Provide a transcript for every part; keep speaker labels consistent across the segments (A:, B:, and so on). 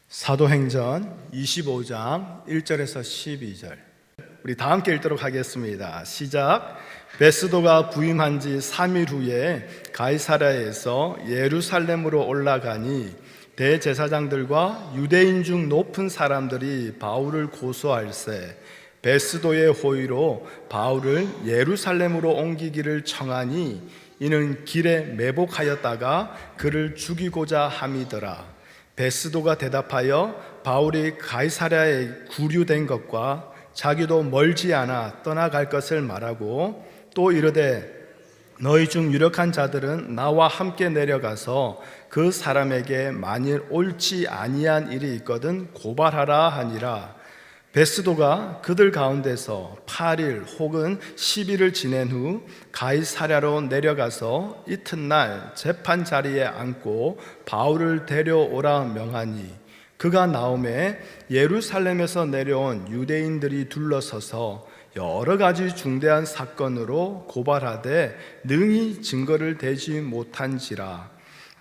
A: 사도행전 25장 1절에서 12절 우리 다 함께 읽도록 하겠습니다. 시작. 베스도가 부임한 지 3일 후에 가이사랴에서 예루살렘으로 올라가니 대제사장들과 유대인 중 높은 사람들이 바울을 고소할세 베스도의 호의로 바울을 예루살렘으로 옮기기를 청하니 이는 길에 매복하였다가 그를 죽이고자 함이더라. 베스도가 대답하여 바울이 가이사랴에 구류된 것과 자기도 멀지 않아 떠나갈 것을 말하고 또 이르되 너희 중 유력한 자들은 나와 함께 내려가서 그 사람에게 만일 옳지 아니한 일이 있거든 고발하라 하니라. 베스도가 그들 가운데서 8일 혹은 10일을 지낸 후 가이사랴로 내려가서 이튿날 재판 자리에 앉고 바울을 데려오라 명하니 그가 나오매 예루살렘에서 내려온 유대인들이 둘러서서 여러 가지 중대한 사건으로 고발하되 능히 증거를 대지 못한지라.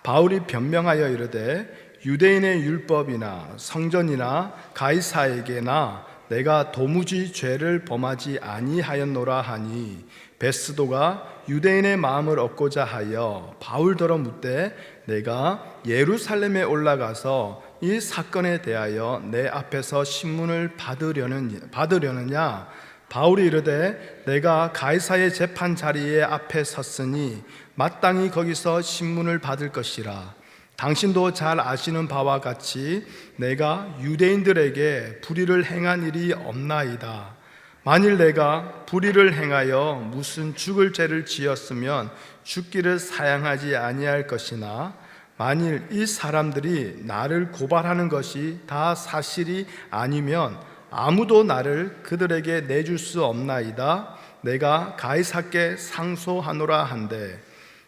A: 바울이 변명하여 이르되 유대인의 율법이나 성전이나 가이사에게나 내가 도무지 죄를 범하지 아니하였노라 하니 베스도가 유대인의 마음을 얻고자 하여 바울더러 묻되 내가 예루살렘에 올라가서 이 사건에 대하여 내 앞에서 신문을 받으려느냐. 바울이 이르되 내가 가이사의 재판 자리에 앞에 섰으니 마땅히 거기서 신문을 받을 것이라. 당신도 잘 아시는 바와 같이 내가 유대인들에게 불의를 행한 일이 없나이다. 만일 내가 불의를 행하여 무슨 죽을 죄를 지었으면 죽기를 사양하지 아니할 것이나 만일 이 사람들이 나를 고발하는 것이 다 사실이 아니면 아무도 나를 그들에게 내줄 수 없나이다. 내가 가이사께 상소하노라 한데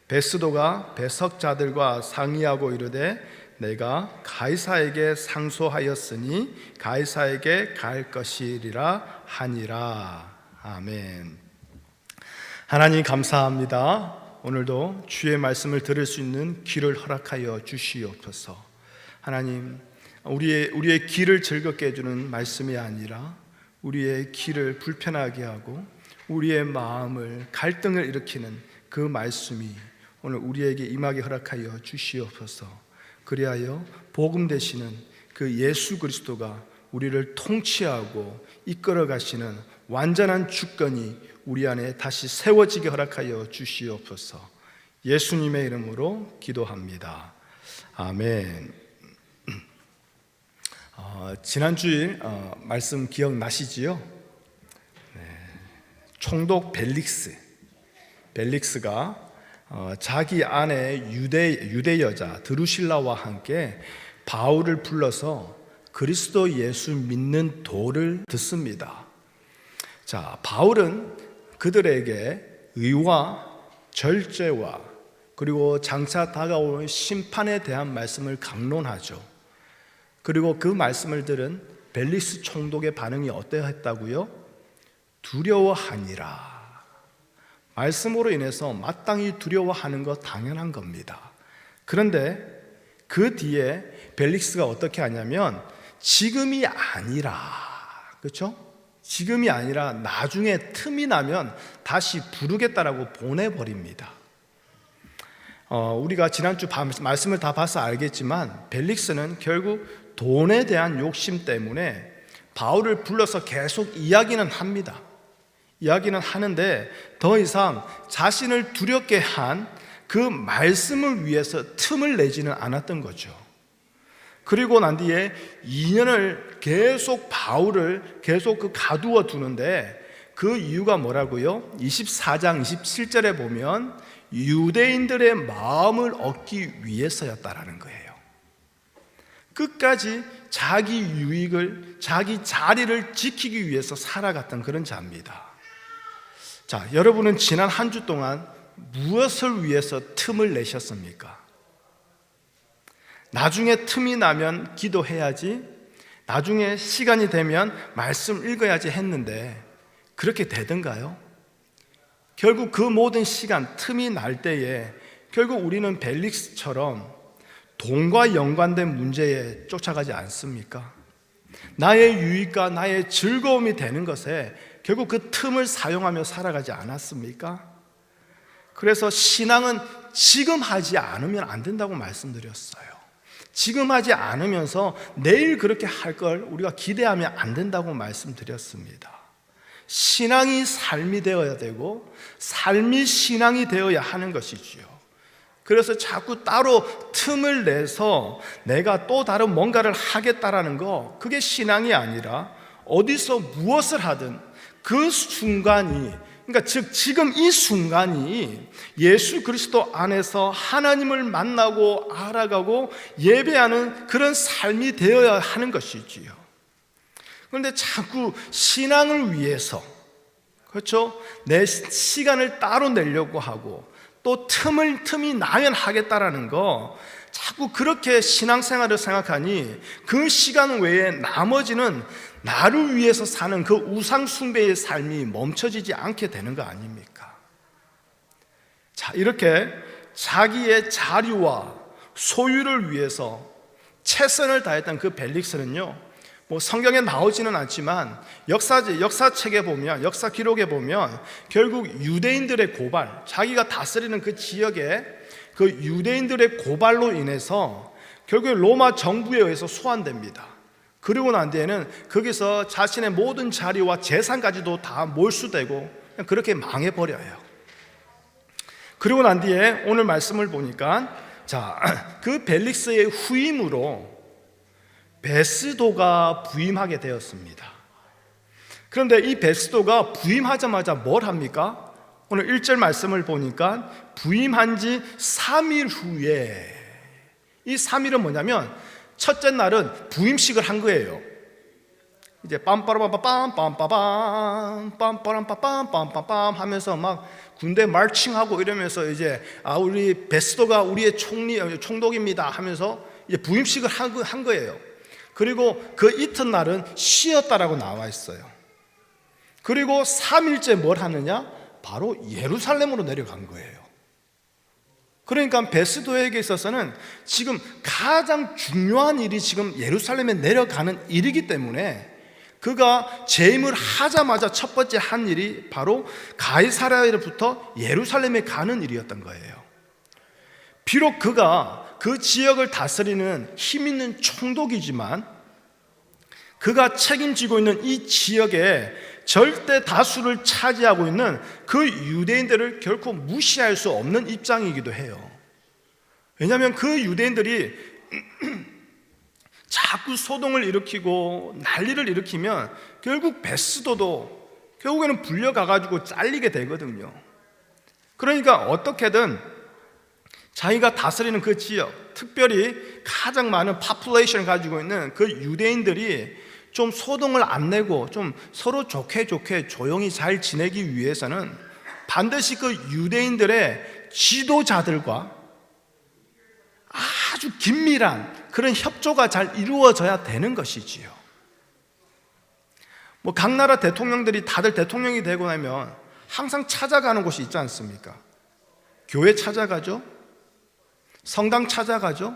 A: 베스도가 배석자들과 상의하고 이르되 내가 가이사에게 상소하였으니 가이사에게 갈 것이리라 하니라. 아멘. 하나님 감사합니다. 오늘도 주의 말씀을 들을 수 있는 귀를 허락하여 주시옵소서. 하나님, 우리의 귀를 즐겁게 해주는 말씀이 아니라 우리의 귀를 불편하게 하고 우리의 마음을 갈등을 일으키는 그 말씀이 오늘 우리에게 임하게 허락하여 주시옵소서. 그리하여 복음 되시는 그 예수 그리스도가 우리를 통치하고 이끌어 가시는 완전한 주권이 우리 안에 다시 세워지게 허락하여 주시옵소서. 예수님의 이름으로 기도합니다. 아멘. 지난주일 말씀 기억나시지요? 총독 벨릭스가 자기 아내 유대 여자 드루실라와 함께 바울을 불러서 그리스도 예수 믿는 도를 듣습니다. 자, 바울은 그들에게 의와 절제와 그리고 장차 다가올 심판에 대한 말씀을 강론하죠. 그리고 그 말씀을 들은 벨릭스 총독의 반응이 어떠했다고요? 두려워하니라. 말씀으로 인해서 마땅히 두려워하는 것 당연한 겁니다. 그런데 그 뒤에 벨릭스가 어떻게 하냐면 지금이 아니라, 그렇죠? 지금이 아니라 나중에 틈이 나면 다시 부르겠다라고 보내버립니다. 우리가 지난주 말씀을 다 봐서 알겠지만 벨릭스는 결국 돈에 대한 욕심 때문에 바울을 불러서 계속 이야기는 합니다. 이야기는 하는데 더 이상 자신을 두렵게 한 그 말씀을 위해서 틈을 내지는 않았던 거죠. 그리고 난 뒤에 2년을 계속 바울을 계속 가두어 두는데 그 이유가 뭐라고요? 24장 27절에 보면 유대인들의 마음을 얻기 위해서였다라는 거예요. 끝까지 자기 유익을, 자기 자리를 지키기 위해서 살아갔던 그런 자입니다. 자, 여러분은 지난 한 주 동안 무엇을 위해서 틈을 내셨습니까? 나중에 틈이 나면 기도해야지, 나중에 시간이 되면 말씀 읽어야지 했는데 그렇게 되던가요? 결국 그 모든 시간, 틈이 날 때에 결국 우리는 벨릭스처럼 돈과 연관된 문제에 쫓아가지 않습니까? 나의 유익과 나의 즐거움이 되는 것에 결국 그 틈을 사용하며 살아가지 않았습니까? 그래서 신앙은 지금 하지 않으면 안 된다고 말씀드렸어요. 지금 하지 않으면서 내일 그렇게 할 걸 우리가 기대하면 안 된다고 말씀드렸습니다. 신앙이 삶이 되어야 되고 삶이 신앙이 되어야 하는 것이지요. 그래서 자꾸 따로 틈을 내서 내가 또 다른 뭔가를 하겠다라는 거, 그게 신앙이 아니라 어디서 무엇을 하든 그 순간이, 그러니까 즉 지금 이 순간이 예수 그리스도 안에서 하나님을 만나고 알아가고 예배하는 그런 삶이 되어야 하는 것이지요. 그런데 자꾸 신앙을 위해서, 그렇죠? 내 시간을 따로 내려고 하고 또 틈이 나면 하겠다라는 거, 자꾸 그렇게 신앙생활을 생각하니 그 시간 외에 나머지는 나를 위해서 사는 그 우상 숭배의 삶이 멈춰지지 않게 되는 거 아닙니까? 자, 이렇게 자기의 자리와 소유를 위해서 최선을 다했던 그 벨릭스는요, 뭐 성경에 나오지는 않지만 역사책에 보면, 역사 기록에 보면 결국 유대인들의 고발, 자기가 다스리는 그 지역에 그 유대인들의 고발로 인해서 결국 로마 정부에 의해서 소환됩니다. 그리고 난 뒤에는 거기서 자신의 모든 자리와 재산까지도 다 몰수되고 그냥 그렇게 망해버려요. 그리고 난 뒤에 오늘 말씀을 보니까, 자, 그 벨릭스의 후임으로 베스도가 부임하게 되었습니다. 그런데 이 베스도가 부임하자마자 뭘 합니까? 오늘 1절 말씀을 보니까 부임한 지 3일 후에, 이 3일은 뭐냐면 첫째 날은 부임식을 한 거예요. 이제 빰빠라빰빰빰 빰빠밤 빰빠람빰빰 빰빰빰 하면서 막 군대 말칭하고 이러면서 이제 우리 베스도가 우리의 총독입니다 하면서 이제 부임식을 한 거예요. 그리고 그 이튿날은 쉬었다라고 나와 있어요. 그리고 3일째 뭘 하느냐? 바로 예루살렘으로 내려간 거예요. 그러니까 베스도에게 있어서는 지금 가장 중요한 일이 지금 예루살렘에 내려가는 일이기 때문에 그가 재임을 하자마자 첫 번째 한 일이 바로 가이사랴로부터 예루살렘에 가는 일이었던 거예요. 비록 그가 그 지역을 다스리는 힘 있는 총독이지만 그가 책임지고 있는 이 지역에 절대 다수를 차지하고 있는 그 유대인들을 결코 무시할 수 없는 입장이기도 해요. 왜냐하면 그 유대인들이 자꾸 소동을 일으키고 난리를 일으키면 결국 베스도도 결국에는 불려가가지고 잘리게 되거든요. 그러니까 어떻게든 자기가 다스리는 그 지역, 특별히 가장 많은 파퓰레이션을 가지고 있는 그 유대인들이 좀 소동을 안 내고 좀 서로 좋게 조용히 잘 지내기 위해서는 반드시 그 유대인들의 지도자들과 아주 긴밀한 그런 협조가 잘 이루어져야 되는 것이지요. 뭐 각 나라 대통령들이 다들 대통령이 되고 나면 항상 찾아가는 곳이 있지 않습니까? 교회 찾아가죠. 성당 찾아가죠.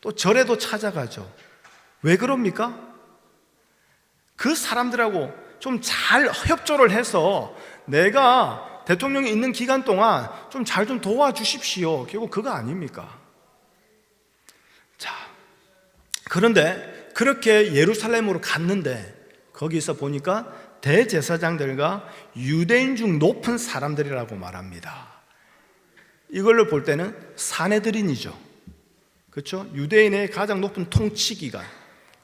A: 또 절에도 찾아가죠. 왜 그럽니까? 그 사람들하고 좀 잘 협조를 해서 내가 대통령이 있는 기간 동안 좀 잘 좀 도와주십시오. 결국 그거 아닙니까? 자, 그런데 그렇게 예루살렘으로 갔는데 거기서 보니까 대제사장들과 유대인 중 높은 사람들이라고 말합니다. 이걸로 볼 때는 사내들인이죠. 그렇죠? 유대인의 가장 높은 통치기관,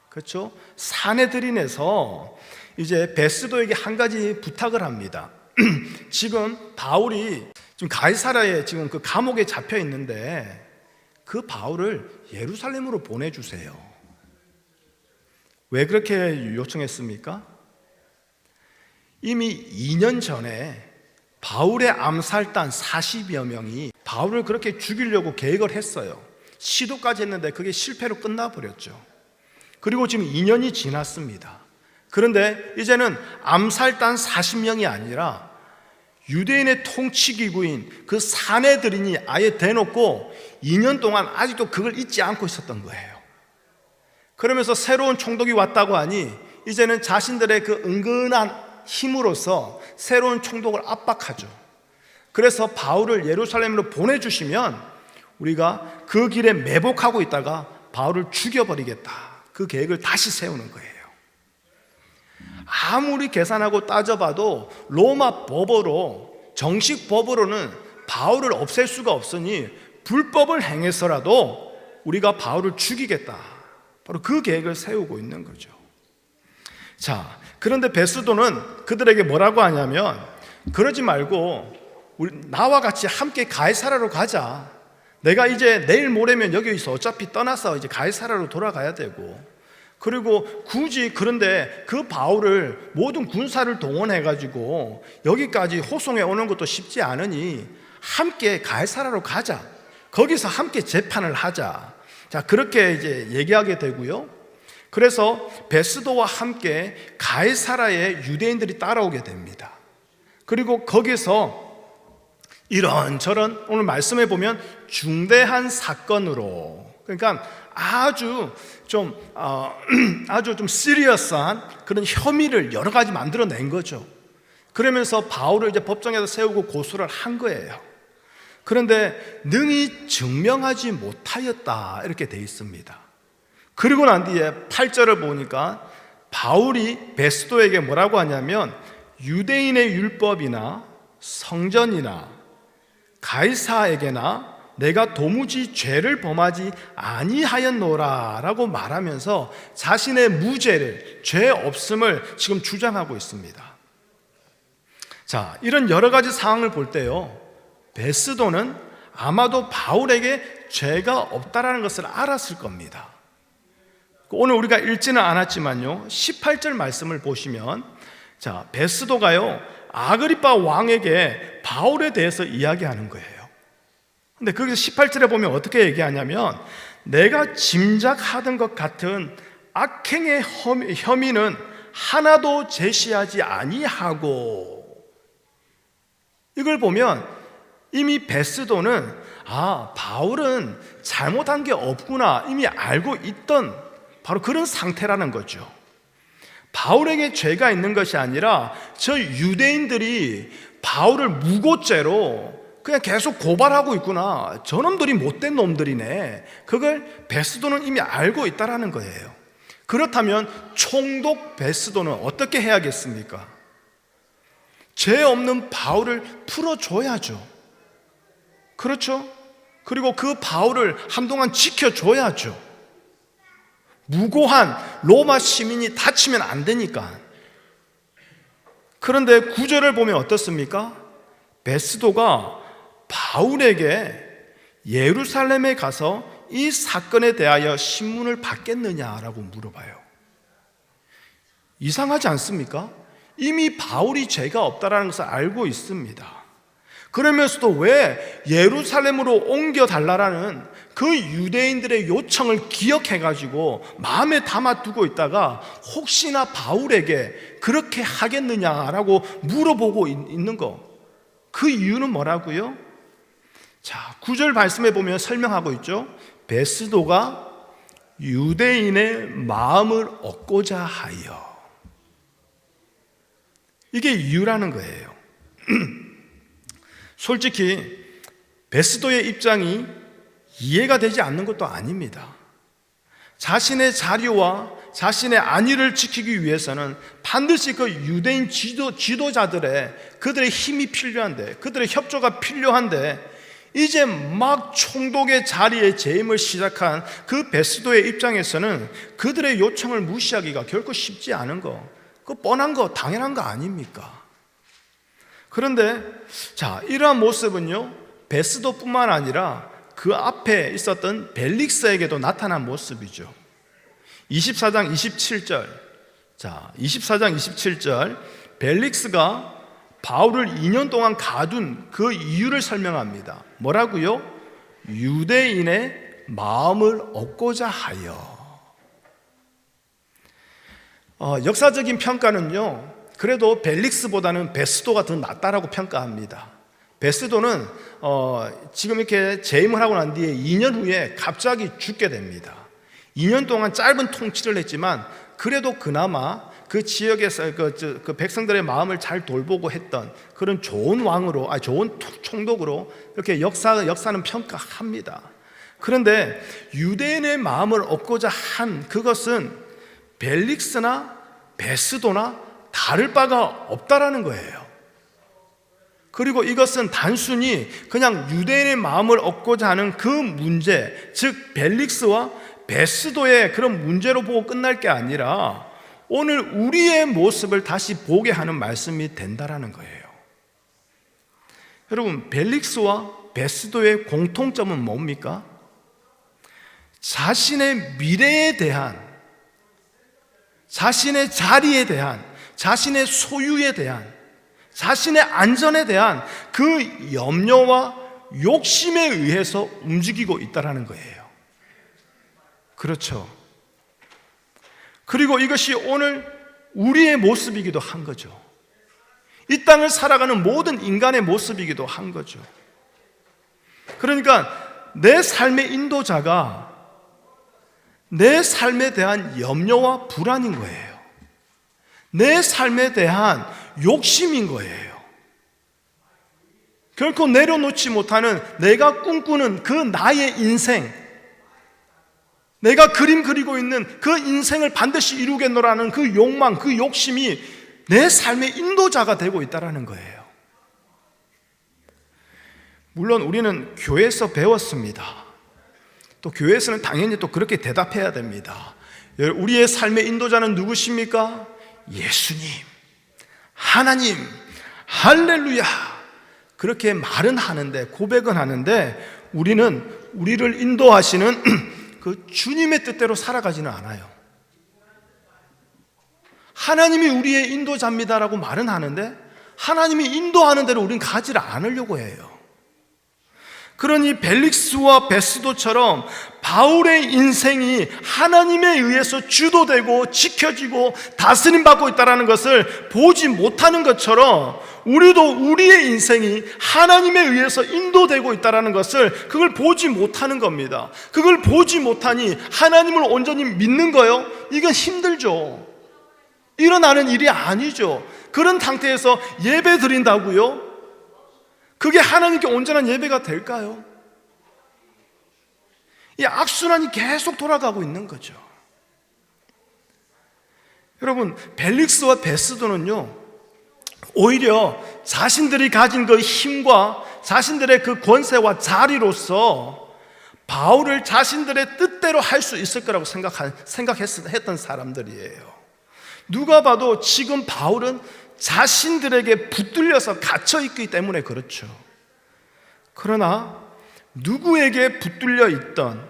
A: 그렇죠? 사내들인에서 이제 베스도에게 한 가지 부탁을 합니다. 지금 바울이 지금 가이사랴에 지금 그 감옥에 잡혀 있는데 그 바울을 예루살렘으로 보내주세요. 왜 그렇게 요청했습니까? 이미 2년 전에 바울의 암살단 40여 명이 바울을 그렇게 죽이려고 계획을 했어요. 시도까지 했는데 그게 실패로 끝나버렸죠. 그리고 지금 2년이 지났습니다. 그런데 이제는 암살단 40명이 아니라 유대인의 통치기구인 그 사내들이니 아예 대놓고 2년 동안 아직도 그걸 잊지 않고 있었던 거예요. 그러면서 새로운 총독이 왔다고 하니 이제는 자신들의 그 은근한 힘으로써 새로운 총독을 압박하죠. 그래서 바울을 예루살렘으로 보내주시면 우리가 그 길에 매복하고 있다가 바울을 죽여버리겠다, 그 계획을 다시 세우는 거예요. 아무리 계산하고 따져봐도 로마 법으로, 정식 법으로는 바울을 없앨 수가 없으니 불법을 행해서라도 우리가 바울을 죽이겠다, 바로 그 계획을 세우고 있는 거죠. 자, 그런데 베스도는 그들에게 뭐라고 하냐면, 그러지 말고 나와 같이 함께 가이사라로 가자. 내가 이제 내일 모레면 여기서 어차피 떠나서 이제 가이사라로 돌아가야 되고, 그리고 굳이, 그런데 그 바울을 모든 군사를 동원해가지고 여기까지 호송해 오는 것도 쉽지 않으니 함께 가이사라로 가자. 거기서 함께 재판을 하자. 자, 그렇게 이제 얘기하게 되고요. 그래서 베스도와 함께 가이사라에 유대인들이 따라오게 됩니다. 그리고 거기서 이런저런, 오늘 말씀해 보면 중대한 사건으로, 그러니까 아주 좀 시리어스한 그런 혐의를 여러 가지 만들어낸 거죠. 그러면서 바울을 이제 법정에서 세우고 고소를 한 거예요. 그런데 능히 증명하지 못하였다, 이렇게 돼 있습니다. 그리고 난 뒤에 8절을 보니까 바울이 베스도에게 뭐라고 하냐면, 유대인의 율법이나 성전이나 가이사에게나 내가 도무지 죄를 범하지 아니하였노라 라고 말하면서 자신의 무죄를, 죄 없음을 지금 주장하고 있습니다. 자, 이런 여러 가지 상황을 볼 때요, 베스도는 아마도 바울에게 죄가 없다라는 것을 알았을 겁니다. 오늘 우리가 읽지는 않았지만요, 18절 말씀을 보시면, 자, 베스도가요 아그리빠 왕에게 바울에 대해서 이야기하는 거예요. 근데 거기서 18절에 보면 어떻게 얘기하냐면, 내가 짐작하던 것 같은 악행의 혐의는 하나도 제시하지 아니하고, 이걸 보면 이미 베스도는 바울은 잘못한 게 없구나 이미 알고 있던 바로 그런 상태라는 거죠. 바울에게 죄가 있는 것이 아니라 저 유대인들이 바울을 무고죄로 그냥 계속 고발하고 있구나, 저놈들이 못된 놈들이네, 그걸 베스도는 이미 알고 있다라는 거예요. 그렇다면 총독 베스도는 어떻게 해야겠습니까? 죄 없는 바울을 풀어줘야죠. 그렇죠? 그리고 그 바울을 한동안 지켜줘야죠. 무고한 로마 시민이 다치면 안 되니까. 그런데 9절을 보면 어떻습니까? 베스도가 바울에게 예루살렘에 가서 이 사건에 대하여 신문을 받겠느냐라고 물어봐요. 이상하지 않습니까? 이미 바울이 죄가 없다는 것을 알고 있습니다. 그러면서도 왜 예루살렘으로 옮겨달라는 그 유대인들의 요청을 기억해가지고 마음에 담아두고 있다가 혹시나 바울에게 그렇게 하겠느냐라고 물어보고 있는 거, 그 이유는 뭐라고요? 자, 9절 말씀해 보면 설명하고 있죠. 베스도가 유대인의 마음을 얻고자 하여, 이게 이유라는 거예요. 솔직히 베스도의 입장이 이해가 되지 않는 것도 아닙니다. 자신의 자리와 자신의 안위를 지키기 위해서는 반드시 그 유대인 지도자들의 그들의 힘이 필요한데, 그들의 협조가 필요한데, 이제 막 총독의 자리에 재임을 시작한 그 베스도의 입장에서는 그들의 요청을 무시하기가 결코 쉽지 않은 거, 그 뻔한 거, 당연한 거 아닙니까? 그런데 자, 이러한 모습은요, 베스도뿐만 아니라 그 앞에 있었던 벨릭스에게도 나타난 모습이죠. 24장 27절. 자, 24장 27절. 벨릭스가 바울을 2년 동안 가둔 그 이유를 설명합니다. 뭐라고요? 유대인의 마음을 얻고자 하여. 역사적인 평가는요, 그래도 벨릭스보다는 베스도가 더 낫다라고 평가합니다. 베스도는 지금 이렇게 재임을 하고 난 뒤에 2년 후에 갑자기 죽게 됩니다. 2년 동안 짧은 통치를 했지만 그래도 그나마 그 지역에서 그 백성들의 마음을 잘 돌보고 했던 그런 좋은 왕으로, 좋은 총독으로 이렇게 역사는 평가합니다. 그런데 유대인의 마음을 얻고자 한 그것은 벨릭스나 베스도나 다를 바가 없다라는 거예요. 그리고 이것은 단순히 그냥 유대인의 마음을 얻고자 하는 그 문제, 즉 벨릭스와 베스도의 그런 문제로 보고 끝날 게 아니라 오늘 우리의 모습을 다시 보게 하는 말씀이 된다라는 거예요. 여러분, 벨릭스와 베스도의 공통점은 뭡니까? 자신의 미래에 대한, 자신의 자리에 대한, 자신의 소유에 대한, 자신의 안전에 대한 그 염려와 욕심에 의해서 움직이고 있다는 거예요. 그렇죠. 그리고 이것이 오늘 우리의 모습이기도 한 거죠. 이 땅을 살아가는 모든 인간의 모습이기도 한 거죠. 그러니까 내 삶의 인도자가 내 삶에 대한 염려와 불안인 거예요. 내 삶에 대한 욕심인 거예요. 결코 내려놓지 못하는 내가 꿈꾸는 그 나의 인생, 내가 그림 그리고 있는 그 인생을 반드시 이루겠노라는 그 욕망, 그 욕심이 내 삶의 인도자가 되고 있다는 거예요. 물론 우리는 교회에서 배웠습니다. 또 교회에서는 당연히 또 그렇게 대답해야 됩니다. 우리의 삶의 인도자는 누구십니까? 예수님, 하나님, 할렐루야. 그렇게 말은 하는데, 고백은 하는데 우리는 우리를 인도하시는 그 주님의 뜻대로 살아가지는 않아요. 하나님이 우리의 인도자입니다라고 말은 하는데 하나님이 인도하는 대로 우리는 가지를 않으려고 해요. 그러니 벨릭스와 베스도처럼 바울의 인생이 하나님에 의해서 주도되고 지켜지고 다스림받고 있다는 것을 보지 못하는 것처럼 우리도 우리의 인생이 하나님에 의해서 인도되고 있다는 것을 그걸 보지 못하는 겁니다. 그걸 보지 못하니 하나님을 온전히 믿는 거요? 이건 힘들죠. 일어나는 일이 아니죠. 그런 상태에서 예배 드린다고요? 그게 하나님께 온전한 예배가 될까요? 이 악순환이 계속 돌아가고 있는 거죠. 여러분, 벨릭스와 베스도는요, 오히려 자신들이 가진 그 힘과 자신들의 그 권세와 자리로서 바울을 자신들의 뜻대로 할 수 있을 거라고 생각했던 사람들이에요. 누가 봐도 지금 바울은 자신들에게 붙들려서 갇혀있기 때문에 그렇죠. 그러나 누구에게 붙들려 있던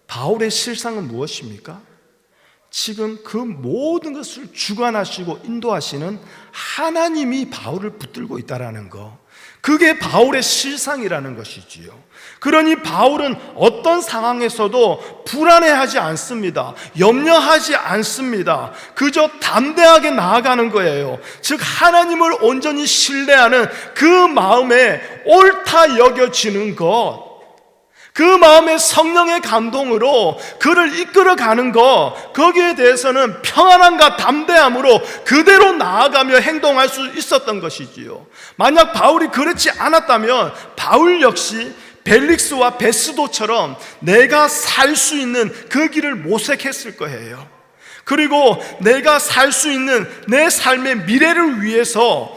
A: 바울의 실상은 무엇입니까? 지금 그 모든 것을 주관하시고 인도하시는 하나님이 바울을 붙들고 있다는 거, 그게 바울의 실상이라는 것이지요. 그러니 바울은 어떤 상황에서도 불안해하지 않습니다. 염려하지 않습니다. 그저 담대하게 나아가는 거예요. 즉 하나님을 온전히 신뢰하는 그 마음에 옳다 여겨지는 것, 그 마음의 성령의 감동으로 그를 이끌어가는 것, 거기에 대해서는 평안함과 담대함으로 그대로 나아가며 행동할 수 있었던 것이지요. 만약 바울이 그렇지 않았다면 바울 역시 벨릭스와 베스도처럼 내가 살 수 있는 그 길을 모색했을 거예요. 그리고 내가 살 수 있는 내 삶의 미래를 위해서,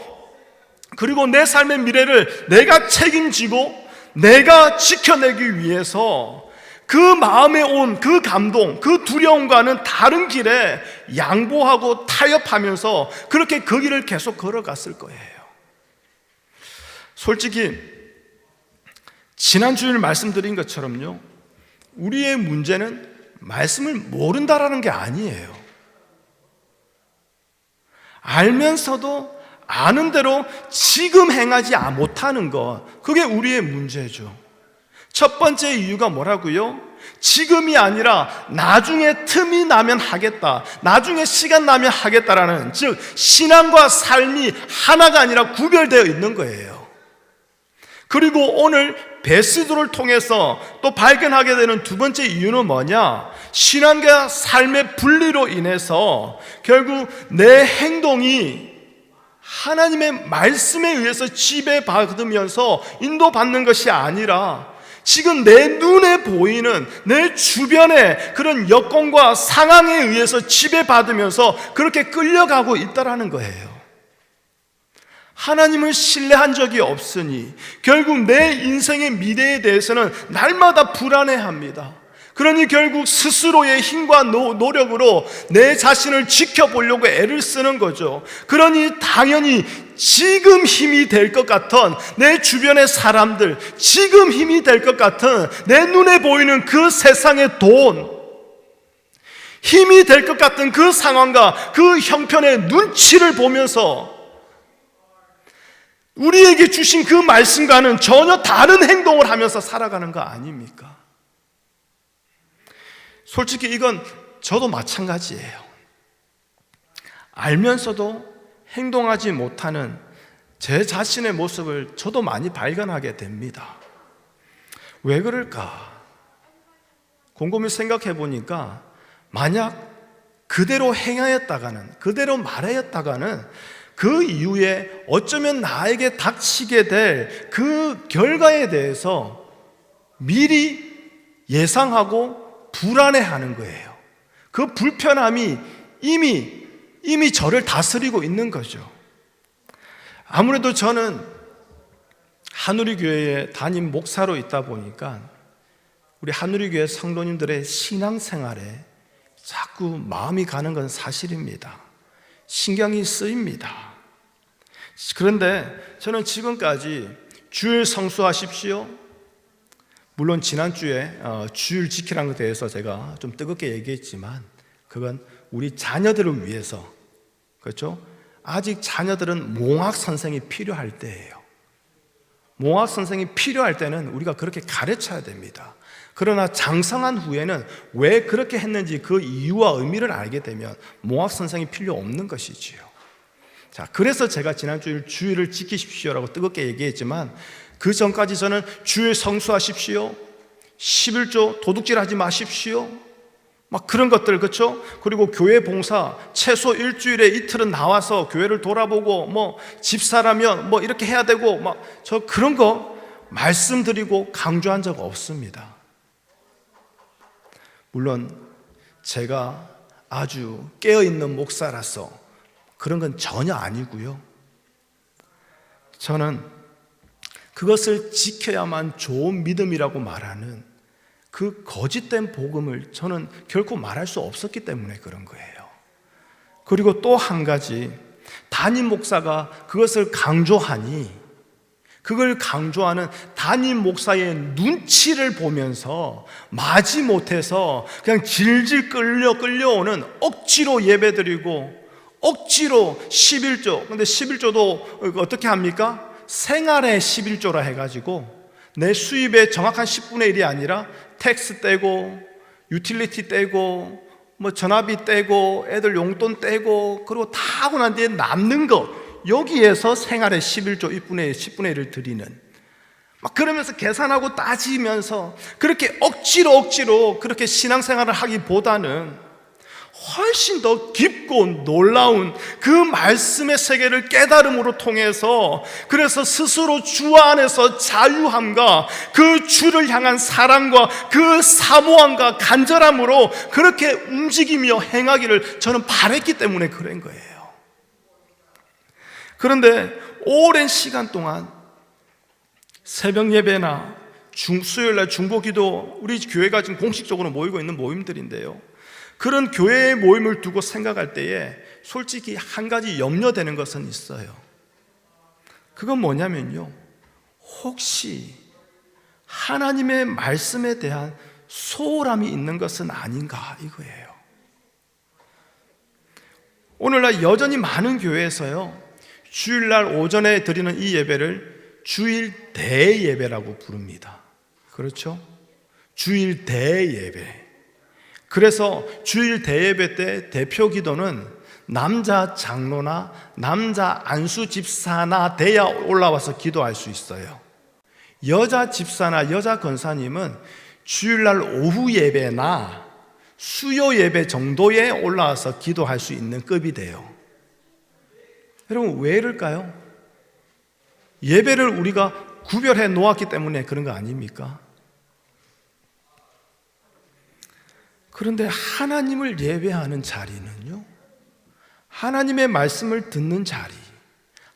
A: 그리고 내 삶의 미래를 내가 책임지고 내가 지켜내기 위해서 그 마음에 온 그 감동, 그 두려움과는 다른 길에 양보하고 타협하면서 그렇게 그 길을 계속 걸어갔을 거예요. 솔직히 지난주에 말씀드린 것처럼요, 우리의 문제는 말씀을 모른다라는 게 아니에요. 알면서도 아는 대로 지금 행하지 못하는 것, 그게 우리의 문제죠. 첫 번째 이유가 뭐라고요? 지금이 아니라 나중에 틈이 나면 하겠다, 나중에 시간 나면 하겠다라는, 즉 신앙과 삶이 하나가 아니라 구별되어 있는 거예요. 그리고 오늘 베스도를 통해서 또 발견하게 되는 두 번째 이유는 뭐냐? 신앙과 삶의 분리로 인해서 결국 내 행동이 하나님의 말씀에 의해서 지배받으면서 인도받는 것이 아니라 지금 내 눈에 보이는 내 주변의 그런 여건과 상황에 의해서 지배받으면서 그렇게 끌려가고 있다라는 거예요. 하나님을 신뢰한 적이 없으니 결국 내 인생의 미래에 대해서는 날마다 불안해합니다. 그러니 결국 스스로의 힘과 노력으로 내 자신을 지켜보려고 애를 쓰는 거죠. 그러니 당연히 지금 힘이 될 것 같은 내 주변의 사람들, 지금 힘이 될 것 같은 내 눈에 보이는 그 세상의 돈, 힘이 될 것 같은 그 상황과 그 형편의 눈치를 보면서 우리에게 주신 그 말씀과는 전혀 다른 행동을 하면서 살아가는 거 아닙니까? 솔직히 이건 저도 마찬가지예요. 알면서도 행동하지 못하는 제 자신의 모습을 저도 많이 발견하게 됩니다. 왜 그럴까? 곰곰이 생각해 보니까 만약 그대로 행하였다가는, 그대로 말하였다가는 그 이후에 어쩌면 나에게 닥치게 될 그 결과에 대해서 미리 예상하고 불안해하는 거예요. 그 불편함이 이미 저를 다스리고 있는 거죠. 아무래도 저는 한우리교회에 담임 목사로 있다 보니까 우리 한우리교회 성도님들의 신앙생활에 자꾸 마음이 가는 건 사실입니다. 신경이 쓰입니다. 그런데 저는 지금까지 주일 성수하십시오, 물론 지난주에 주일 지키라는 것에 대해서 제가 좀 뜨겁게 얘기했지만 그건 우리 자녀들을 위해서, 그렇죠? 아직 자녀들은 몽학 선생이 필요할 때예요. 몽학 선생이 필요할 때는 우리가 그렇게 가르쳐야 됩니다. 그러나 장성한 후에는 왜 그렇게 했는지 그 이유와 의미를 알게 되면 몽학 선생이 필요 없는 것이지요. 자, 그래서 제가 지난주일 주일을 지키십시오라고 뜨겁게 얘기했지만 그 전까지 저는 주일 성수하십시오, 11조 도둑질하지 마십시오, 막 그런 것들, 그렇죠? 그리고 교회 봉사 최소 일주일에 이틀은 나와서 교회를 돌아보고 뭐 집사라면 뭐 이렇게 해야 되고 막 저 그런 거 말씀드리고 강조한 적 없습니다. 물론 제가 아주 깨어있는 목사라서 그런 건 전혀 아니고요. 저는 그것을 지켜야만 좋은 믿음이라고 말하는 그 거짓된 복음을 저는 결코 말할 수 없었기 때문에 그런 거예요. 그리고 또 한 가지, 담임 목사가 그것을 강조하니 그걸 강조하는 담임 목사의 눈치를 보면서 마지못해서 그냥 질질 끌려오는, 억지로 예배드리고 억지로 11조, 근데 11조도 어떻게 합니까? 생활의 11조라 해가지고 내 수입의 정확한 10분의 1이 아니라 텍스 떼고 유틸리티 떼고 뭐 전화비 떼고 애들 용돈 떼고 그리고 다 하고 난 뒤에 남는 거, 여기에서 생활의 11조 1분의 10분의 1을 드리는, 막 그러면서 계산하고 따지면서 그렇게 억지로 그렇게 신앙생활을 하기보다는 훨씬 더 깊고 놀라운 그 말씀의 세계를 깨달음으로 통해서, 그래서 스스로 주 안에서 자유함과 그 주를 향한 사랑과 그 사모함과 간절함으로 그렇게 움직이며 행하기를 저는 바랬기 때문에 그런 거예요. 그런데 오랜 시간 동안 새벽 예배나 수요일날 중보기도, 우리 교회가 지금 공식적으로 모이고 있는 모임들인데요, 그런 교회의 모임을 두고 생각할 때에 솔직히 한 가지 염려되는 것은 있어요. 그건 뭐냐면요, 혹시 하나님의 말씀에 대한 소홀함이 있는 것은 아닌가, 이거예요. 오늘날 여전히 많은 교회에서요, 주일날 오전에 드리는 이 예배를 주일 대예배라고 부릅니다. 그렇죠? 주일 대예배. 그래서 주일 대예배 때 대표 기도는 남자 장로나 남자 안수 집사나 돼야 올라와서 기도할 수 있어요. 여자 집사나 여자 권사님은 주일날 오후 예배나 수요 예배 정도에 올라와서 기도할 수 있는 급이 돼요. 여러분, 왜 이럴까요? 예배를 우리가 구별해 놓았기 때문에 그런 거 아닙니까? 그런데 하나님을 예배하는 자리는요, 하나님의 말씀을 듣는 자리,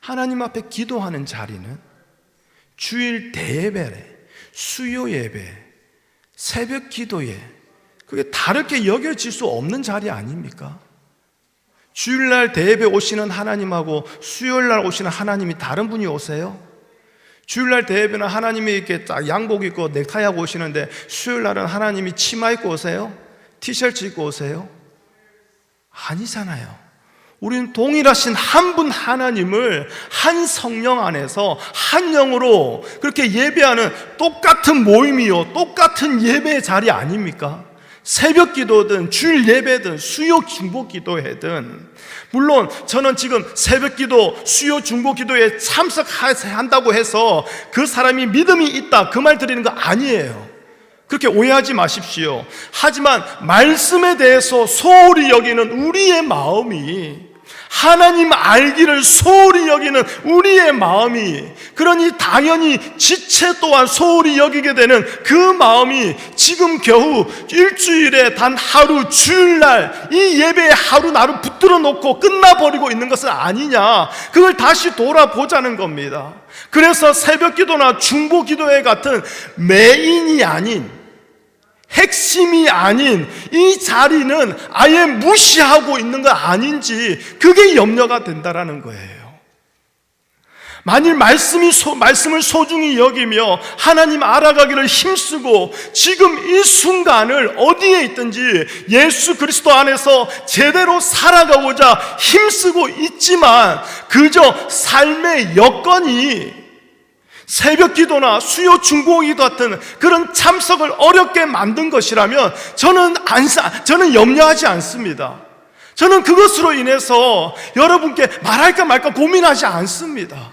A: 하나님 앞에 기도하는 자리는 주일 대예배, 수요 예배, 새벽 기도에 그게 다르게 여겨질 수 없는 자리 아닙니까? 주일날 대예배 오시는 하나님하고 수요일날 오시는 하나님이 다른 분이 오세요? 주일날 대예배는 하나님이 이렇게 딱 양복 입고 넥타이하고 오시는데 수요일날은 하나님이 치마 입고 오세요? 티셔츠 입고 오세요? 아니잖아요. 우리는 동일하신 한 분 하나님을 한 성령 안에서 한 영으로 그렇게 예배하는 똑같은 모임이요, 똑같은 예배의 자리 아닙니까? 새벽 기도든 주일 예배든 수요 중보 기도회든, 물론 저는 지금 새벽 기도, 수요 중보 기도에 참석한다고 해서 그 사람이 믿음이 있다 그 말 드리는 거 아니에요. 그렇게 오해하지 마십시오. 하지만 말씀에 대해서 소홀히 여기는 우리의 마음이, 하나님 알기를 소홀히 여기는 우리의 마음이, 그러니 당연히 지체 또한 소홀히 여기게 되는 그 마음이 지금 겨우 일주일에 단 하루, 주일날 이 예배에 하루 나루 붙들어 놓고 끝나버리고 있는 것은 아니냐, 그걸 다시 돌아보자는 겁니다. 그래서 새벽 기도나 중보 기도회 같은 메인이 아닌, 핵심이 아닌 이 자리는 아예 무시하고 있는 거 아닌지, 그게 염려가 된다라는 거예요. 만일 말씀을 소중히 여기며 하나님 알아가기를 힘쓰고 지금 이 순간을 어디에 있든지 예수 그리스도 안에서 제대로 살아가고자 힘쓰고 있지만 그저 삶의 여건이 새벽 기도나 수요 중보 기도 같은 그런 참석을 어렵게 만든 것이라면 저는 염려하지 않습니다. 저는 그것으로 인해서 여러분께 말할까 말까 고민하지 않습니다.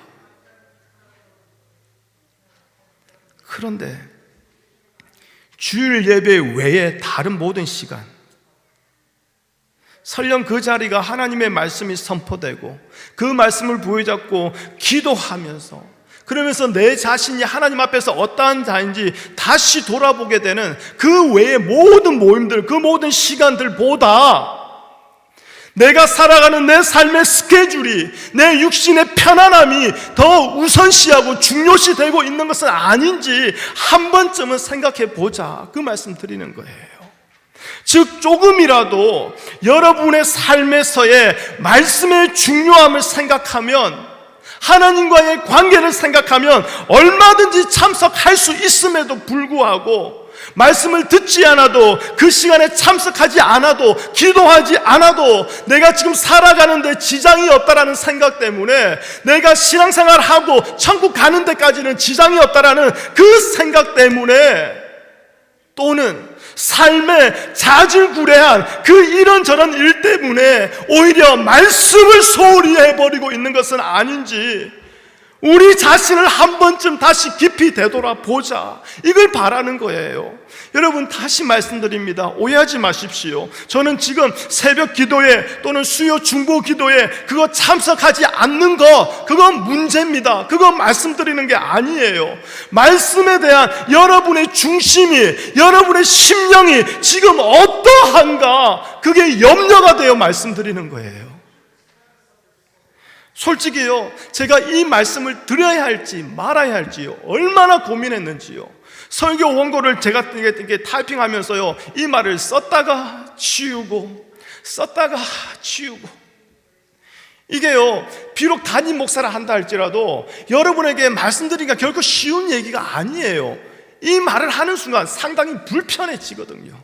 A: 그런데 주일 예배 외에 다른 모든 시간, 설령 그 자리가 하나님의 말씀이 선포되고 그 말씀을 부여잡고 기도하면서, 그러면서 내 자신이 하나님 앞에서 어떠한 자인지 다시 돌아보게 되는 그 외의 모든 모임들, 그 모든 시간들보다 내가 살아가는 내 삶의 스케줄이, 내 육신의 편안함이 더 우선시하고 중요시 되고 있는 것은 아닌지 한 번쯤은 생각해 보자, 그 말씀 드리는 거예요. 즉 조금이라도 여러분의 삶에서의 말씀의 중요함을 생각하면, 하나님과의 관계를 생각하면 얼마든지 참석할 수 있음에도 불구하고, 말씀을 듣지 않아도, 그 시간에 참석하지 않아도, 기도하지 않아도 내가 지금 살아가는데 지장이 없다라는 생각 때문에, 내가 신앙생활하고 천국 가는 데까지는 지장이 없다라는 그 생각 때문에, 또는 삶의 자질구레한 그 이런저런 일 때문에 오히려 말씀을 소홀히 해버리고 있는 것은 아닌지, 우리 자신을 한 번쯤 다시 깊이 되돌아보자, 이걸 바라는 거예요. 여러분, 다시 말씀드립니다. 오해하지 마십시오. 저는 지금 새벽 기도회 또는 수요 중보 기도회 그거 참석하지 않는 거, 그건 문제입니다. 그건 말씀드리는 게 아니에요. 말씀에 대한 여러분의 중심이, 여러분의 심령이 지금 어떠한가, 그게 염려가 되어 말씀드리는 거예요. 솔직히요, 제가 이 말씀을 드려야 할지 말아야 할지요, 얼마나 고민했는지요. 설교 원고를 제가 이게 타이핑하면서요, 이 말을 썼다가 지우고 썼다가 지우고, 이게요, 비록 담임 목사라 한다 할지라도 여러분에게 말씀드리기가 결코 쉬운 얘기가 아니에요. 이 말을 하는 순간 상당히 불편해지거든요.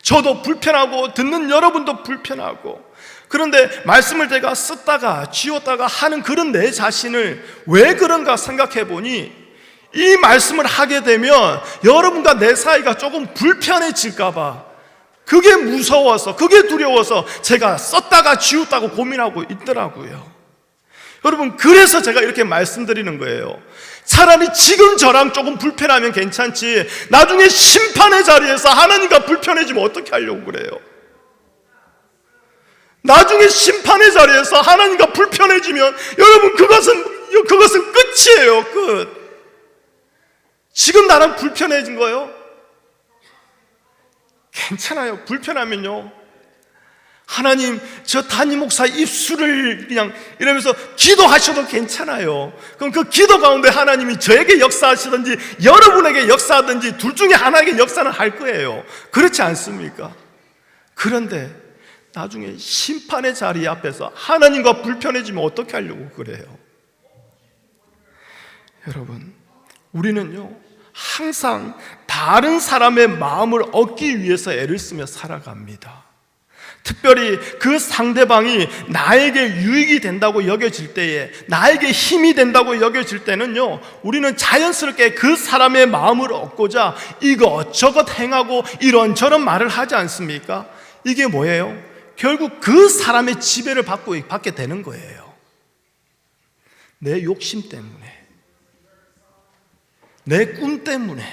A: 저도 불편하고 듣는 여러분도 불편하고. 그런데 말씀을 제가 썼다가 지웠다가 하는 그런 내 자신을 왜 그런가 생각해 보니, 이 말씀을 하게 되면 여러분과 내 사이가 조금 불편해질까봐, 그게 무서워서, 그게 두려워서 제가 썼다가 지웠다고 고민하고 있더라고요. 여러분, 그래서 제가 이렇게 말씀드리는 거예요. 차라리 지금 저랑 조금 불편하면 괜찮지, 나중에 심판의 자리에서 하나님과 불편해지면 어떻게 하려고 그래요? 나중에 심판의 자리에서 하나님과 불편해지면 여러분, 그것은 끝이에요. 끝. 지금 나랑 불편해진 거요? 괜찮아요. 불편하면요, 하나님, 저 담임 목사 입술을 그냥 이러면서 기도하셔도 괜찮아요. 그럼 그 기도 가운데 하나님이 저에게 역사하시든지 여러분에게 역사하든지 둘 중에 하나에게 역사는 할 거예요. 그렇지 않습니까? 그런데 나중에 심판의 자리 앞에서 하나님과 불편해지면 어떻게 하려고 그래요? 여러분, 우리는요, 항상 다른 사람의 마음을 얻기 위해서 애를 쓰며 살아갑니다. 특별히 그 상대방이 나에게 유익이 된다고 여겨질 때에, 나에게 힘이 된다고 여겨질 때는요, 우리는 자연스럽게 그 사람의 마음을 얻고자 이것저것 행하고 이런저런 말을 하지 않습니까? 이게 뭐예요? 결국 그 사람의 지배를 받게 되는 거예요. 내 욕심 때문에, 내 꿈 때문에.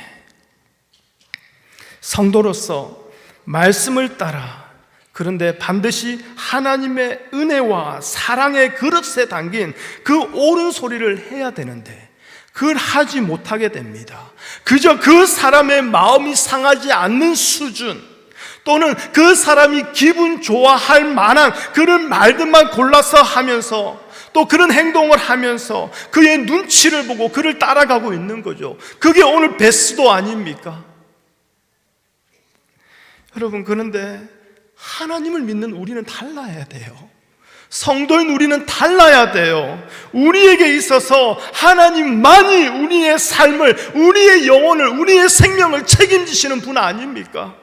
A: 성도로서 말씀을 따라, 그런데 반드시 하나님의 은혜와 사랑의 그릇에 담긴 그 옳은 소리를 해야 되는데 그걸 하지 못하게 됩니다. 그저 그 사람의 마음이 상하지 않는 수준, 또는 그 사람이 기분 좋아할 만한 그런 말들만 골라서 하면서, 또 그런 행동을 하면서 그의 눈치를 보고 그를 따라가고 있는 거죠. 그게 오늘 베스도 아닙니까? 여러분, 그런데 하나님을 믿는 우리는 달라야 돼요. 성도인 우리는 달라야 돼요. 우리에게 있어서 하나님만이 우리의 삶을, 우리의 영혼을, 우리의 생명을 책임지시는 분 아닙니까?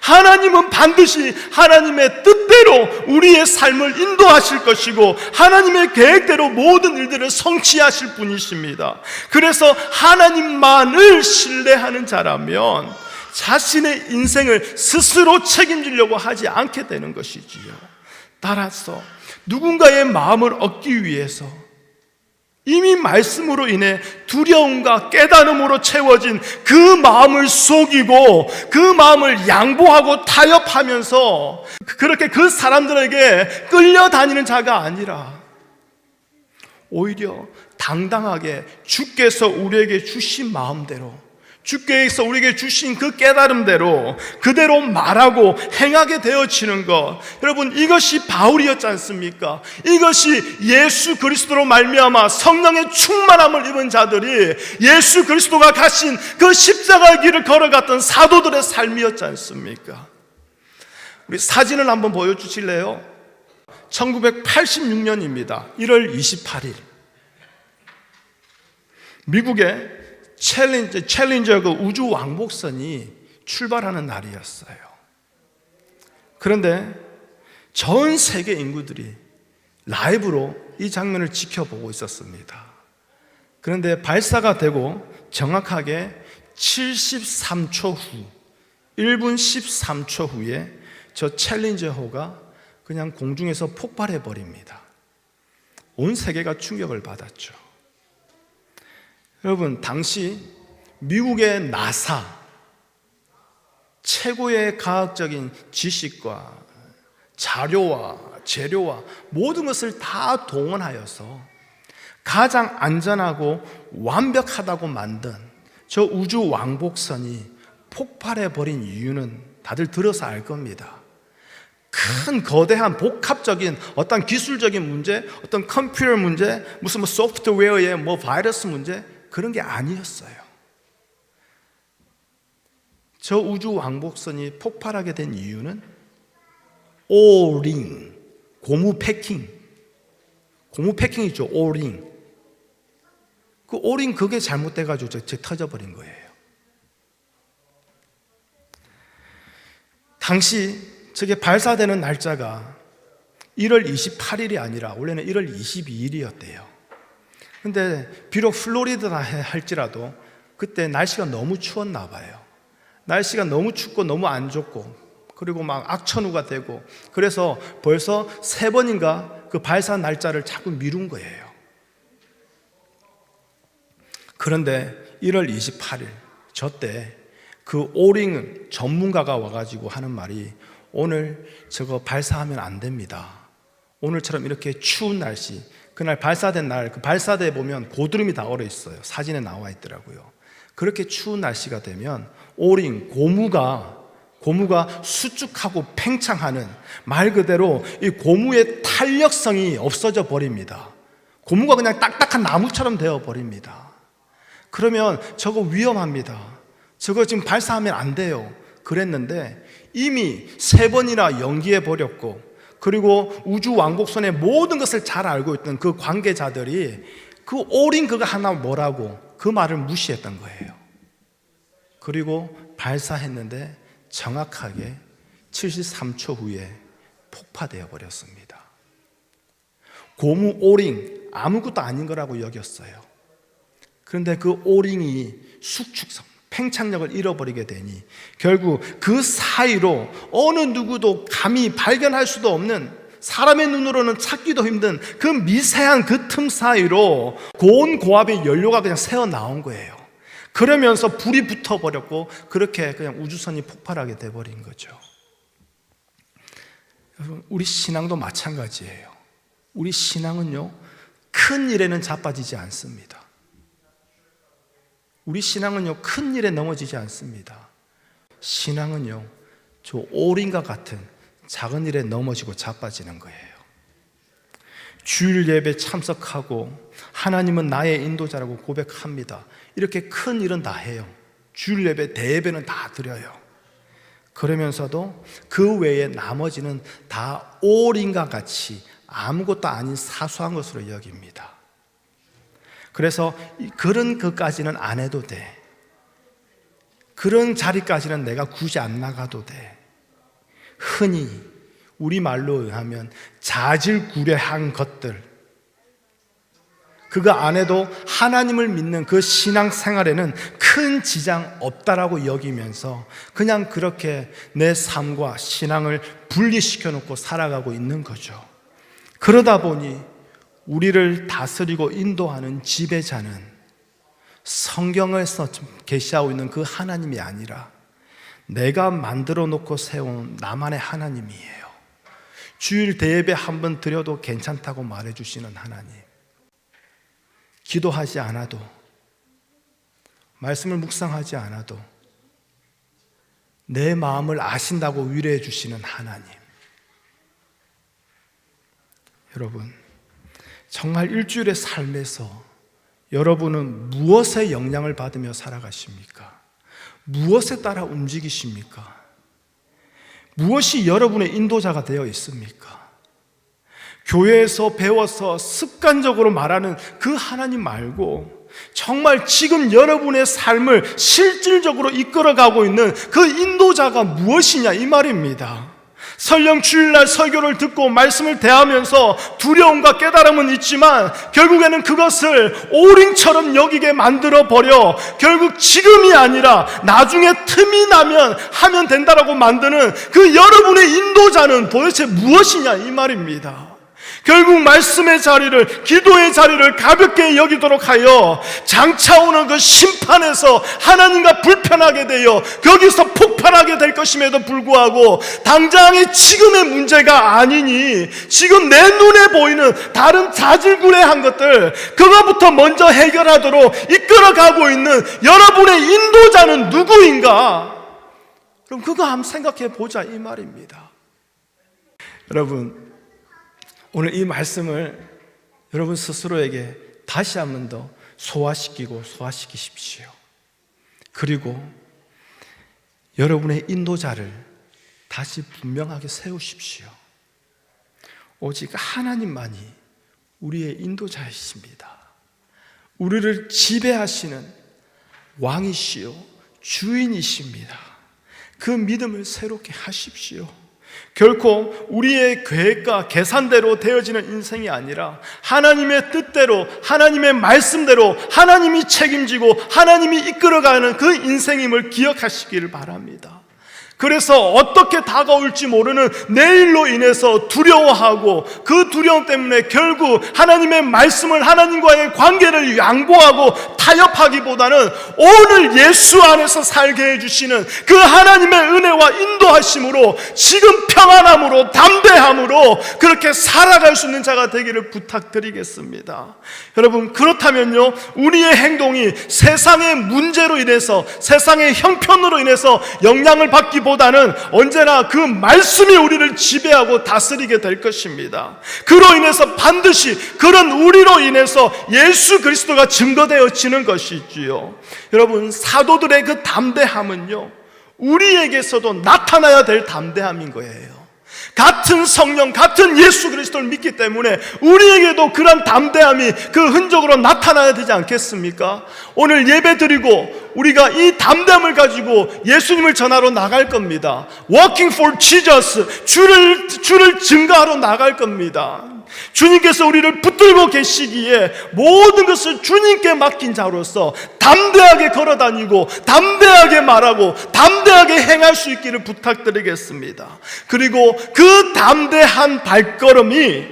A: 하나님은 반드시 하나님의 뜻대로 우리의 삶을 인도하실 것이고 하나님의 계획대로 모든 일들을 성취하실 분이십니다. 그래서 하나님만을 신뢰하는 자라면 자신의 인생을 스스로 책임지려고 하지 않게 되는 것이지요. 따라서 누군가의 마음을 얻기 위해서 이미 말씀으로 인해 두려움과 깨달음으로 채워진 그 마음을 속이고 그 마음을 양보하고 타협하면서 그렇게 그 사람들에게 끌려다니는 자가 아니라 오히려 당당하게 주께서 우리에게 주신 마음대로, 주께서 우리에게 주신 그 깨달음대로 그대로 말하고 행하게 되어지는 것, 여러분, 이것이 바울이었지 않습니까? 이것이 예수 그리스도로 말미암아 성령의 충만함을 입은 자들이 예수 그리스도가 가신 그 십자가의 길을 걸어갔던 사도들의 삶이었지 않습니까? 우리 사진을 한번 보여주실래요? 1986년입니다 1월 28일 미국의 챌린저 그 우주 왕복선이 출발하는 날이었어요. 그런데 전 세계 인구들이 라이브로 이 장면을 지켜보고 있었습니다. 그런데 발사가 되고 정확하게 73초 후, 1분 13초 후에 저 챌린저호가 그냥 공중에서 폭발해 버립니다. 온 세계가 충격을 받았죠. 여러분, 당시 미국의 나사, 최고의 과학적인 지식과 자료와 재료와 모든 것을 다 동원하여서 가장 안전하고 완벽하다고 만든 저 우주 왕복선이 폭발해버린 이유는 다들 들어서 알 겁니다. 큰 거대한 복합적인 어떤 기술적인 문제, 어떤 컴퓨터 문제, 무슨 소프트웨어의 바이러스 문제, 그런 게 아니었어요. 저 우주 왕복선이 폭발하게 된 이유는 오링, 고무 패킹, 고무 패킹이죠. 오링. 그 오링 그게 잘못돼가지고 터져버린 거예요. 당시 저게 발사되는 날짜가 1월 28일이 아니라 원래는 1월 22일이었대요. 근데 비록 플로리다라 할지라도 그때 날씨가 너무 추웠나 봐요. 날씨가 너무 춥고 너무 안 좋고, 그리고 막 악천후가 되고, 그래서 벌써 3번인가 그 발사 날짜를 자꾸 미룬 거예요. 그런데 1월 28일 저때 그 오링 전문가가 와가지고 하는 말이, 오늘 저거 발사하면 안 됩니다. 오늘처럼 이렇게 추운 날씨, 그날 발사된 날, 그 발사대에 보면 고드름이 다 얼어 있어요. 사진에 나와 있더라고요. 그렇게 추운 날씨가 되면 오링, 고무가 수축하고 팽창하는, 말 그대로 이 고무의 탄력성이 없어져 버립니다. 고무가 그냥 딱딱한 나무처럼 되어 버립니다. 그러면 저거 위험합니다. 저거 지금 발사하면 안 돼요. 그랬는데 이미 3번이나 연기해 버렸고, 그리고 우주 왕복선의 모든 것을 잘 알고 있던 그 관계자들이 그 오링 그거 하나 뭐라고 그 말을 무시했던 거예요. 그리고 발사했는데 정확하게 73초 후에 폭파되어 버렸습니다. 고무 오링 아무것도 아닌 거라고 여겼어요. 그런데 그 오링이 수축성, 팽창력을 잃어버리게 되니 결국 그 사이로 어느 누구도 감히 발견할 수도 없는, 사람의 눈으로는 찾기도 힘든 그 미세한 그 틈 사이로 고온 고압의 연료가 그냥 새어 나온 거예요. 그러면서 불이 붙어버렸고, 그렇게 그냥 우주선이 폭발하게 돼버린 거죠. 여러분, 우리 신앙도 마찬가지예요. 우리 신앙은요, 큰 일에는 자빠지지 않습니다. 우리 신앙은요, 큰 일에 넘어지지 않습니다. 신앙은요, 저 오링과 같은 작은 일에 넘어지고 자빠지는 거예요. 주일 예배 참석하고 하나님은 나의 인도자라고 고백합니다. 이렇게 큰 일은 다 해요. 주일 예배, 대예배는 다 드려요. 그러면서도 그 외에 나머지는 다 오링과 같이 아무것도 아닌 사소한 것으로 여깁니다. 그래서 그런 것까지는 안 해도 돼. 그런 자리까지는 내가 굳이 안 나가도 돼. 흔히 우리말로 하면 자질구레한 것들, 그거 안 해도 하나님을 믿는 그 신앙생활에는 큰 지장 없다라고 여기면서 그냥 그렇게 내 삶과 신앙을 분리시켜 놓고 살아가고 있는 거죠. 그러다 보니 우리를 다스리고 인도하는 지배자는 성경에서 계시하고 있는 그 하나님이 아니라 내가 만들어 놓고 세운 나만의 하나님이에요. 주일 대예배 한 번 드려도 괜찮다고 말해주시는 하나님, 기도하지 않아도, 말씀을 묵상하지 않아도 내 마음을 아신다고 위로해 주시는 하나님. 여러분, 정말 일주일의 삶에서 여러분은 무엇에 영향을 받으며 살아가십니까? 무엇에 따라 움직이십니까? 무엇이 여러분의 인도자가 되어 있습니까? 교회에서 배워서 습관적으로 말하는 그 하나님 말고 정말 지금 여러분의 삶을 실질적으로 이끌어가고 있는 그 인도자가 무엇이냐, 이 말입니다. 설령 주일날 설교를 듣고 말씀을 대하면서 두려움과 깨달음은 있지만 결국에는 그것을 오링처럼 여기게 만들어버려 결국 지금이 아니라 나중에 틈이 나면 하면 된다라고 만드는 그 여러분의 인도자는 도대체 무엇이냐, 이 말입니다. 결국 말씀의 자리를, 기도의 자리를 가볍게 여기도록 하여 장차 오는 그 심판에서 하나님과 불편하게 되어 거기서 폭발하게 될 것임에도 불구하고 당장의 지금의 문제가 아니니 지금 내 눈에 보이는 다른 자질구레한 것들, 그거부터 먼저 해결하도록 이끌어가고 있는 여러분의 인도자는 누구인가? 그럼 그거 한번 생각해 보자, 이 말입니다. 여러분, 오늘 이 말씀을 여러분 스스로에게 다시 한 번 더 소화시키십시오. 그리고 여러분의 인도자를 다시 분명하게 세우십시오. 오직 하나님만이 우리의 인도자이십니다. 우리를 지배하시는 왕이시요 주인이십니다. 그 믿음을 새롭게 하십시오. 결코 우리의 계획과 계산대로 되어지는 인생이 아니라 하나님의 뜻대로, 하나님의 말씀대로 하나님이 책임지고 하나님이 이끌어가는 그 인생임을 기억하시기를 바랍니다. 그래서 어떻게 다가올지 모르는 내일로 인해서 두려워하고 그 두려움 때문에 결국 하나님의 말씀을, 하나님과의 관계를 양보하고 타협하기보다는 오늘 예수 안에서 살게 해주시는 그 하나님의 은혜와 인도하심으로 지금 평안함으로 담대함으로 그렇게 살아갈 수 있는 자가 되기를 부탁드리겠습니다. 여러분, 그렇다면요, 우리의 행동이 세상의 문제로 인해서, 세상의 형편으로 인해서 영향을 받기보다는 언제나 그 말씀이 우리를 지배하고 다스리게 될 것입니다. 그로 인해서 반드시 그런 우리로 인해서 예수 그리스도가 증거되어지는 것이지요. 여러분, 사도들의 그 담대함은요, 우리에게서도 나타나야 될 담대함인 거예요. 같은 성령, 같은 예수 그리스도를 믿기 때문에 우리에게도 그런 담대함이 그 흔적으로 나타나야 되지 않겠습니까? 오늘 예배 드리고 우리가 이 담대함을 가지고 예수님을 전하러 나갈 겁니다. Walking for Jesus, 주를 증거하러 나갈 겁니다. 주님께서 우리를 붙들고 계시기에 모든 것을 주님께 맡긴 자로서 담대하게 걸어다니고 담대하게 말하고 담대하게 행할 수 있기를 부탁드리겠습니다. 그리고 그 담대한 발걸음이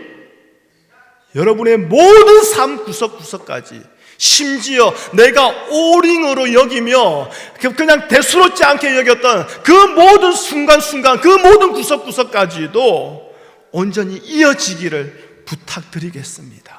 A: 여러분의 모든 삶 구석구석까지, 심지어 내가 오링으로 여기며 그냥 대수롭지 않게 여겼던 그 모든 순간순간, 그 모든 구석구석까지도 온전히 이어지기를 부탁드리겠습니다.